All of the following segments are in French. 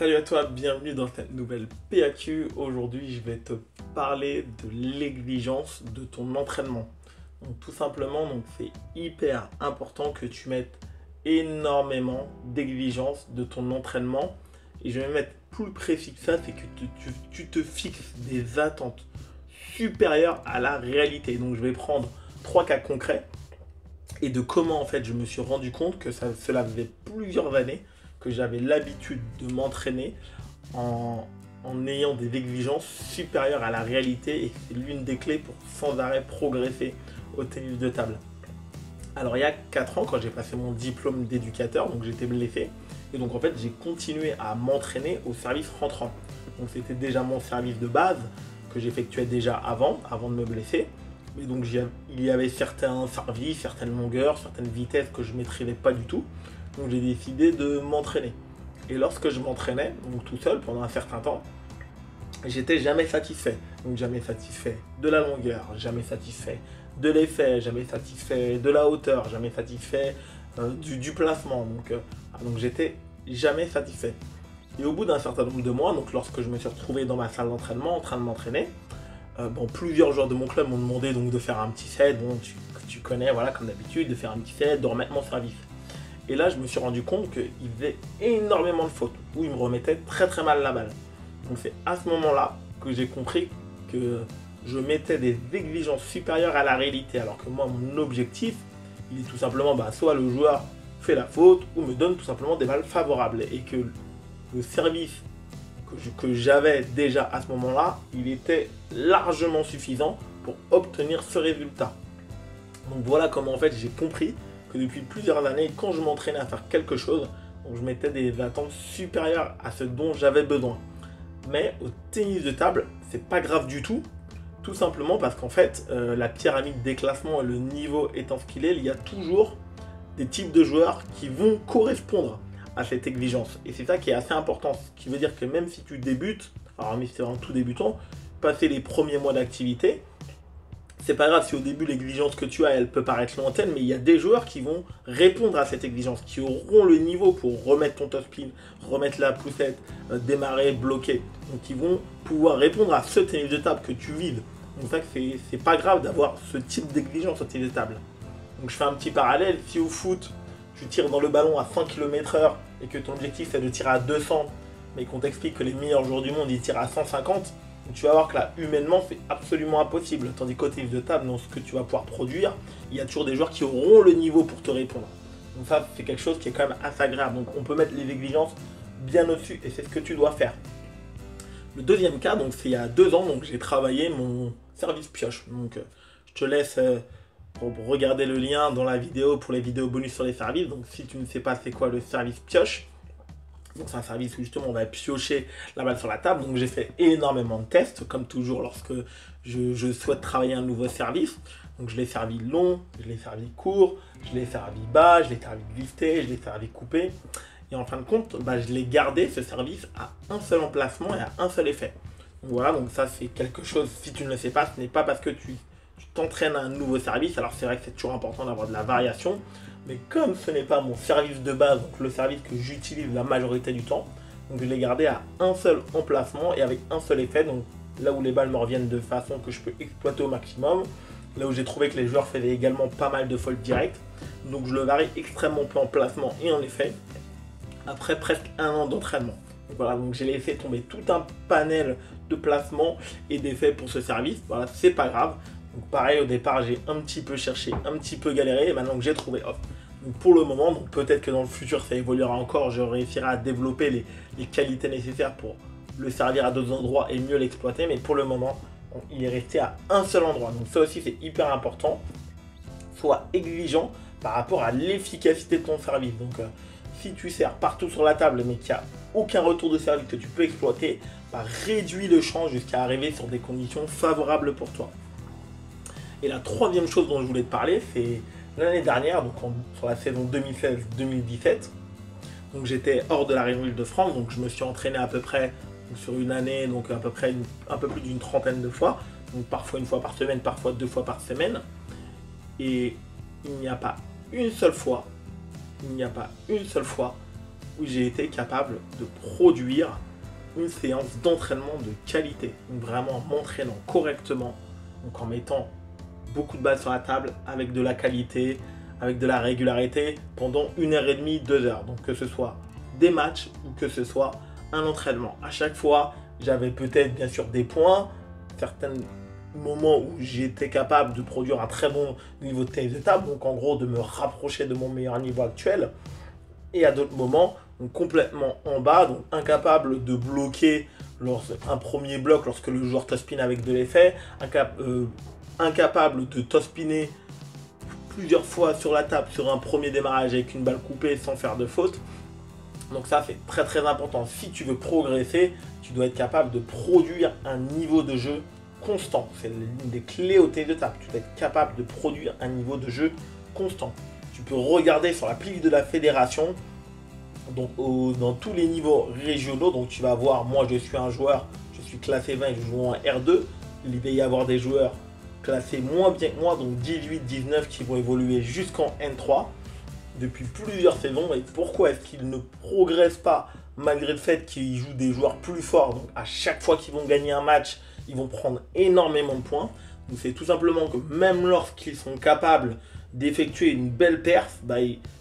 Salut à toi, bienvenue dans cette nouvelle PAQ. Aujourd'hui, je vais te parler de l'exigence de ton entraînement. Donc tout simplement, c'est hyper important que tu mettes énormément d'exigence de ton entraînement. Et je vais mettre plus précis que ça, c'est que tu te fixes des attentes supérieures à la réalité. Donc je vais prendre 3 cas concrets et de comment en fait je me suis rendu compte que cela faisait plusieurs années que j'avais l'habitude de m'entraîner en ayant des exigences supérieures à la réalité, et c'est l'une des clés pour sans arrêt progresser au tennis de table. Alors il y a 4 ans, quand j'ai passé mon diplôme d'éducateur, donc j'étais blessé, et donc en fait j'ai continué à m'entraîner au service rentrant. Donc c'était déjà mon service de base que j'effectuais déjà avant de me blesser. Et donc il y avait certains services, certaines longueurs, certaines vitesses que je ne maîtrisais pas du tout. Donc j'ai décidé de m'entraîner. Et lorsque je m'entraînais, donc tout seul pendant un certain temps, j'étais jamais satisfait. Donc jamais satisfait de la longueur, jamais satisfait de l'effet, jamais satisfait de la hauteur, jamais satisfait du placement. Donc j'étais jamais satisfait. Et au bout d'un certain nombre de mois, donc lorsque je me suis retrouvé dans ma salle d'entraînement en train de m'entraîner, plusieurs joueurs de mon club m'ont demandé donc de faire un petit set, tu connais, voilà, comme d'habitude, de faire un petit set, de remettre mon service. Et là, je me suis rendu compte qu'ils faisaient énormément de fautes, où ils me remettaient très très mal la balle. Donc c'est à ce moment-là que j'ai compris que je mettais des exigences supérieures à la réalité, alors que moi, mon objectif, il est tout simplement, soit le joueur fait la faute, ou me donne tout simplement des balles favorables, et que le service que j'avais déjà à ce moment-là, il était largement suffisant pour obtenir ce résultat. Donc voilà comment en fait j'ai compris que depuis plusieurs années, quand je m'entraînais à faire quelque chose, donc je mettais des attentes supérieures à ce dont j'avais besoin. Mais au tennis de table, c'est pas grave du tout simplement parce qu'en fait, la pyramide des classements et le niveau étant ce qu'il est, il y a toujours des types de joueurs qui vont correspondre à cette exigence. Et c'est ça qui est assez important, ce qui veut dire que même si tu débutes, alors mais c'est vraiment tout débutant, passer les premiers mois d'activité, c'est pas grave si au début l'exigence que tu as elle peut paraître lointaine, mais il y a des joueurs qui vont répondre à cette exigence, qui auront le niveau pour remettre ton topspin, remettre la poussette, démarrer, bloquer. Donc ils vont pouvoir répondre à ce tennis de table que tu vises. Donc ça c'est pas grave d'avoir ce type d'exigence au tennis de table. Donc je fais un petit parallèle, si au foot tu tires dans le ballon à 100 km/h et que ton objectif c'est de tirer à 200, mais qu'on t'explique que les meilleurs joueurs du monde ils tirent à 150, tu vas voir que là, humainement, c'est absolument impossible. Tandis qu'au tennis de table, dans ce que tu vas pouvoir produire, il y a toujours des joueurs qui auront le niveau pour te répondre. Donc ça, c'est quelque chose qui est quand même assez agréable. Donc on peut mettre les exigences bien au-dessus et c'est ce que tu dois faire. Le deuxième cas, donc c'est il y a 2 ans, donc j'ai travaillé mon service pioche. Donc je te laisse regarder le lien dans la vidéo pour les vidéos bonus sur les services. Donc si tu ne sais pas c'est quoi le service pioche, donc c'est un service où justement on va piocher la balle sur la table. Donc j'ai fait énormément de tests, comme toujours lorsque je souhaite travailler un nouveau service. Donc je l'ai servi long, je l'ai servi court, je l'ai servi bas, je l'ai servi lifté, je l'ai servi coupé. Et en fin de compte, je l'ai gardé ce service à un seul emplacement et à un seul effet. Donc voilà, donc ça c'est quelque chose, si tu ne le sais pas, ce n'est pas parce que tu t'entraînes à un nouveau service. Alors c'est vrai que c'est toujours important d'avoir de la variation. Mais comme ce n'est pas mon service de base, donc le service que j'utilise la majorité du temps, donc je l'ai gardé à un seul emplacement et avec un seul effet, donc là où les balles me reviennent de façon que je peux exploiter au maximum, là où j'ai trouvé que les joueurs faisaient également pas mal de fautes directes, donc je le varie extrêmement peu en placement et en effet, après presque 1 an d'entraînement. Donc voilà, donc j'ai laissé tomber tout un panel de placements et d'effets pour ce service, voilà, c'est pas grave. Donc pareil, au départ, j'ai un petit peu cherché, un petit peu galéré, et maintenant que j'ai trouvé, hop. Donc pour le moment, donc peut-être que dans le futur, ça évoluera encore, je réussirai à développer les qualités nécessaires pour le servir à d'autres endroits et mieux l'exploiter, mais pour le moment, il est resté à un seul endroit. Donc ça aussi, c'est hyper important. Sois exigeant par rapport à l'efficacité de ton service. Donc si tu sers partout sur la table, mais qu'il n'y a aucun retour de service que tu peux exploiter, réduis le champ jusqu'à arriver sur des conditions favorables pour toi. Et la troisième chose dont je voulais te parler, c'est l'année dernière, donc sur la saison 2016-2017. Donc j'étais hors de la région Île-de-France, donc je me suis entraîné à peu près sur une année, donc à peu près un peu plus d'une trentaine de fois. Donc parfois 1 fois par semaine, parfois 2 fois par semaine. Et il n'y a pas une seule fois où j'ai été capable de produire une séance d'entraînement de qualité. Donc vraiment en m'entraînant correctement, donc en mettant beaucoup de balles sur la table avec de la qualité, avec de la régularité pendant 1h30, 2 heures. Donc que ce soit des matchs ou que ce soit un entraînement. À chaque fois, j'avais peut-être bien sûr des points, certains moments où j'étais capable de produire un très bon niveau de tennis de table, donc en gros de me rapprocher de mon meilleur niveau actuel. Et à d'autres moments, donc complètement en bas, donc incapable de bloquer un premier bloc lorsque le joueur top-spin avec de l'effet, incapable de top-spinner plusieurs fois sur la table sur un premier démarrage avec une balle coupée sans faire de faute. Donc ça, c'est très très important. Si tu veux progresser, tu dois être capable de produire un niveau de jeu constant. C'est l'une des clés au tennis de table. Tu dois être capable de produire un niveau de jeu constant. Tu peux regarder sur la playlist de la fédération, donc dans tous les niveaux régionaux. Donc tu vas voir, moi je suis un joueur, je suis classé 20 et je joue en R2. Il va y avoir des joueurs classés moins bien que moi, donc 18, 19 qui vont évoluer jusqu'en N3 depuis plusieurs saisons. Et pourquoi est-ce qu'ils ne progressent pas malgré le fait qu'ils jouent des joueurs plus forts? Donc à chaque fois qu'ils vont gagner un match, ils vont prendre énormément de points. Donc c'est tout simplement que même lorsqu'ils sont capables d'effectuer une belle perf,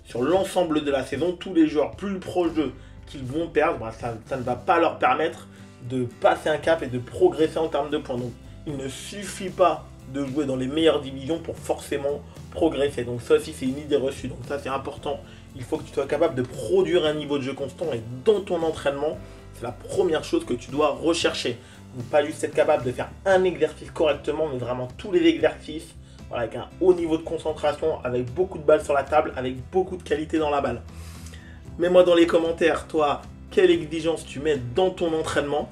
sur l'ensemble de la saison, tous les joueurs plus proches d'eux qu'ils vont perdre, ça ne va pas leur permettre de passer un cap et de progresser en termes de points. Donc il ne suffit pas de jouer dans les meilleures divisions pour forcément progresser. Donc ça aussi c'est une idée reçue, donc ça c'est important. Il faut que tu sois capable de produire un niveau de jeu constant, et dans ton entraînement, c'est la première chose que tu dois rechercher. Donc pas juste être capable de faire un exercice correctement, mais vraiment tous les exercices, voilà, avec un haut niveau de concentration, avec beaucoup de balles sur la table, avec beaucoup de qualité dans la balle. Mets-moi dans les commentaires, toi, quelle exigence tu mets dans ton entraînement.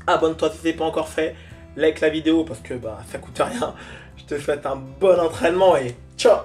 Abonne-toi si ce n'est pas encore fait. Like la vidéo parce que ça coûte rien. Je te souhaite un bon entraînement et ciao!